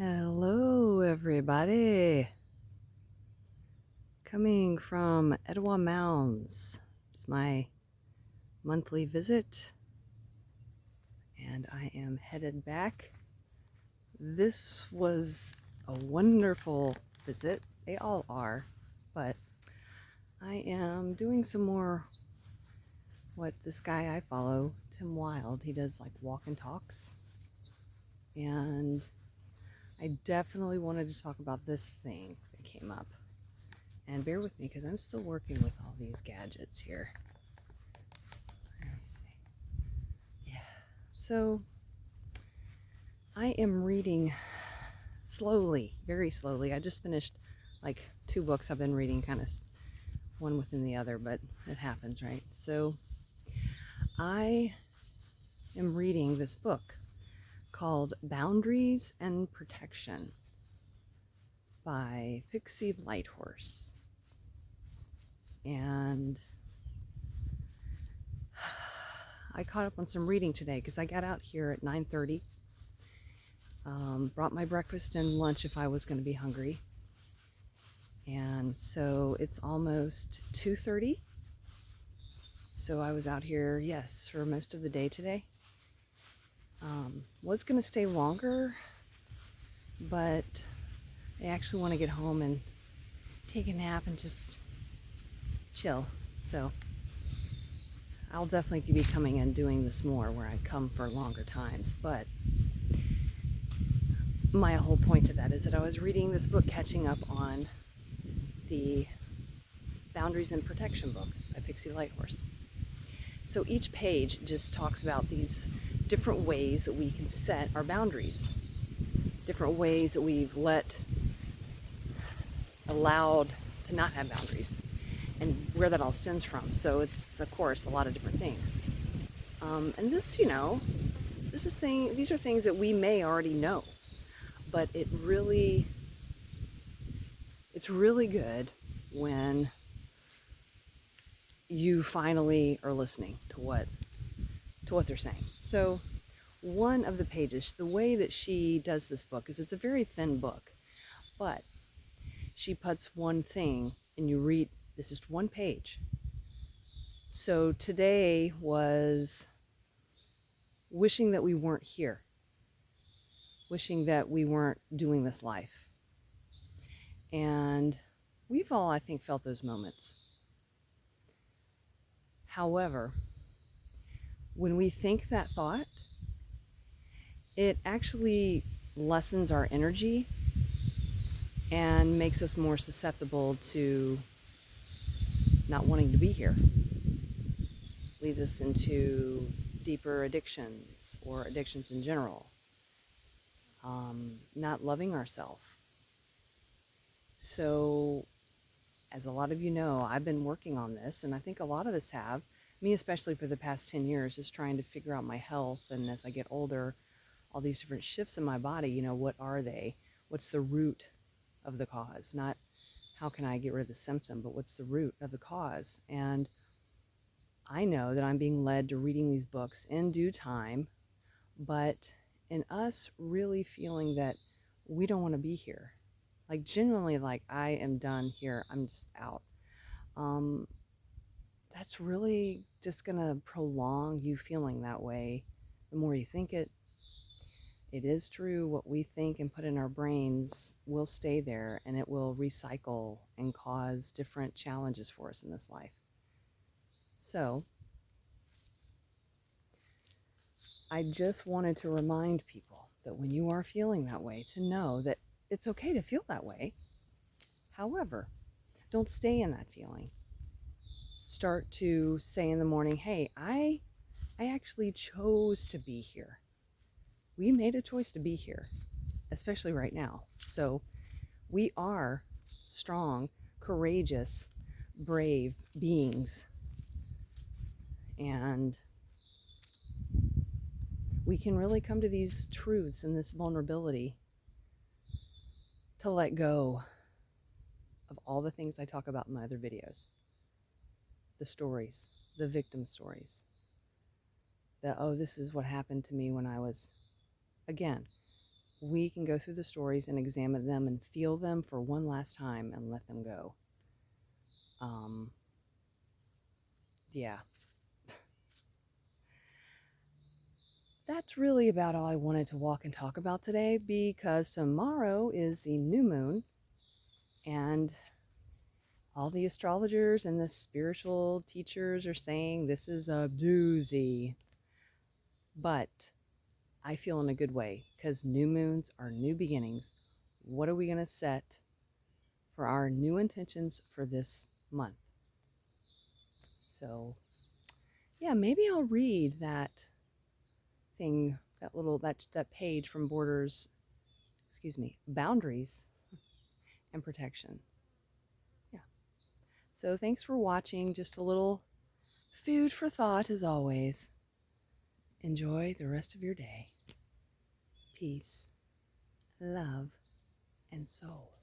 Hello, everybody. Coming from Etowah Mounds. It's my monthly visit, and I am headed back. This was a wonderful visit. They all are, but I am doing some more what this guy I follow, Tim Wild, he does like walk and talks. And I definitely wanted to talk about this thing that came up. And bear with me because I'm still working with all these gadgets here. Let me see. Yeah. So I am reading slowly, very slowly. I just finished like 2 books I've been reading, kind of one within the other, but it happens, right? So I am reading this book called Boundaries and Protection by Pixie Lighthorse. And I caught up on some reading today because I got out here at 9:30. Brought my breakfast and lunch if I was going to be hungry. And so it's almost 2:30. So I was out here, yes, for most of the day today. Was going to stay longer, but I actually want to get home and take a nap and just chill. So I'll definitely be coming and doing this more where I come for longer times. But my whole point to that is that I was reading this book, catching up on the Boundaries and Protection book by Pixie Lighthorse. So each page just talks about these different ways that we can set our boundaries, different ways that we've allowed to not have boundaries, and where that all stems from. So it's, of course, a lot of different things. And this, these are things that we may already know, but it's really good when you finally are listening to what they're saying. So one of the pages, the way that she does this book is it's a very thin book, but she puts one thing and you read, this is one page. So today was wishing that we weren't here, wishing that we weren't doing this life. And we've all, I think, felt those moments. However, when we think that thought, it actually lessens our energy and makes us more susceptible to not wanting to be here. Leads us into deeper addictions or addictions in general. Not loving ourselves. So, as a lot of you know, I've been working on this, and I think a lot of us have, me especially for the past 10 years, just trying to figure out my health. And as I get older, all these different shifts in my body, what are they? What's the root of the cause? Not how can I get rid of the symptom, but what's the root of the cause? And I know that I'm being led to reading these books in due time, but in us really feeling that we don't want to be here. Like genuinely, like I am done here, I'm just out. That's really just gonna prolong you feeling that way. The more you think it is true. What we think and put in our brains will stay there, and it will recycle and cause different challenges for us in this life. So I just wanted to remind people that when you are feeling that way, to know that it's okay to feel that way. However, don't stay in that feeling. Start to say in the morning, hey, I actually chose to be here. We made a choice to be here, especially right now. So we are strong, courageous, brave beings. And we can really come to these truths and this vulnerability to let go of all the things I talk about in my other videos. The stories, the victim stories. That, oh, this is what happened to me when I was, again, we can go through the stories and examine them and feel them for one last time and let them go. Yeah. That's really about all I wanted to walk and talk about today, because tomorrow is the new moon, and all the astrologers and the spiritual teachers are saying this is a doozy. But I feel in a good way, because new moons are new beginnings. What are we going to set for our new intentions for this month? So, yeah, maybe I'll read that thing, that page from Boundaries and Protection. Yeah. So thanks for watching. Just a little food for thought as always. Enjoy the rest of your day. Peace, love, and soul.